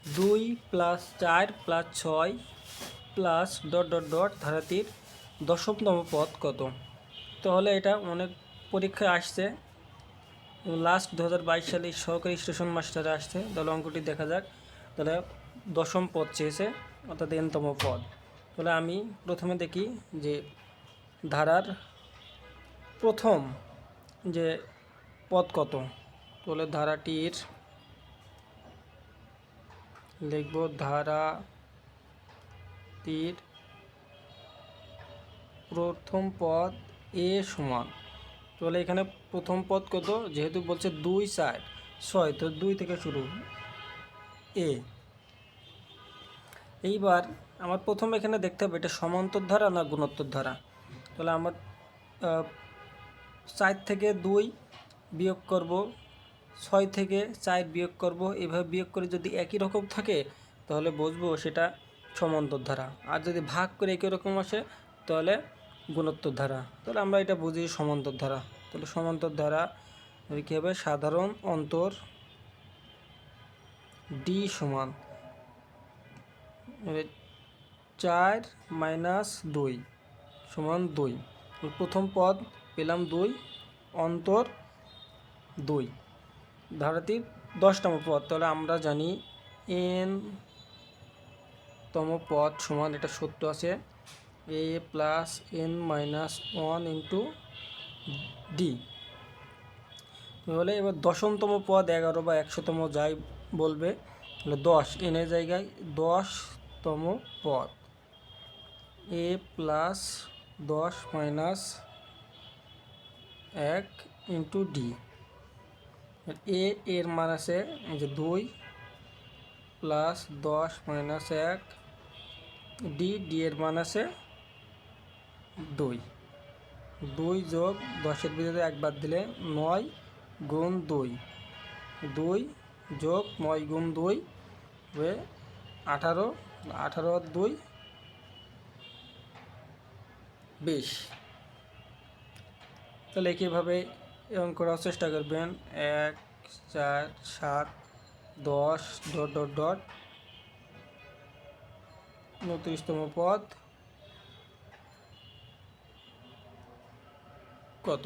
2 plus 4 plus 6 plus dot dot dot ধারাটির দশমতম পদ কত? তাহলে এটা অনেক পরীক্ষায় আসছে, লাস্ট 2022 সালে সহকারী স্টেশন মাস্টারে আসছে। তাহলে অঙ্কটি দেখা যাক। তাহলে দশম পদ চেয়েছে, অর্থাৎ এনতম পদ। তাহলে আমি প্রথমে দেখি যে ধারার প্রথম যে পদ কত। তাহলে ধারাটির লিখব ধারাটির প্রথম পদ এ সমান। তাহলে এখানে প্রথম পদ কত, যেহেতু বলছে 2 4 6, তো 2 থেকে শুরু এ। এইবার আমার প্রথম এখানে দেখতে হবে এটা সমান্তর ধারা না গুণোত্তর ধারা। তাহলে আমার 4 থেকে 2 বিয়োগ করব, 6 থেকে 4 বিয়োগ করব, এভাবে বিয়োগ করে যদি একই রকম থাকে তাহলে বুঝবো সেটা সমান্তর ধারা। আর যদি ভাগ করে একই রকম আসে তাহলে গুণোত্তর ধারা। তাহলে আমরা এটা বুঝি সমান্তর ধারা। তাহলে সমান্তর ধারা কী হবে, সাধারণ অন্তর ডি সমান 4 - 2 সমান 2। প্রথম পদ পেলাম 2, অন্তর 2, ধারাটির 10তম পদ। তাহলে আমরা জানি n তম পদ সমান, এটা সূত্র আছে a plus n minus 1 into D. তাহলে এবার 10তম পদ 11 বা 100তম যাই বলবে, তাহলে 10 n এর জায়গায় 10তম পদ a plus 10 minus 1 into D. A এর মান আছে যে 2 প্লাস 10 মাইনাস 1, ডি ডি এর মান আছে 2। 2 যোগ 10-এর ভিতরে 1 বাদ দিলে 9 গুণ 2, 2 যোগ 9 গুণ 2 হয়ে 18, 18 আর 2 20। তাহলে কীভাবে এরকম করার চেষ্টা করবেন, 1 4 7 10 ডট ডট ডট 29তম পদ কত।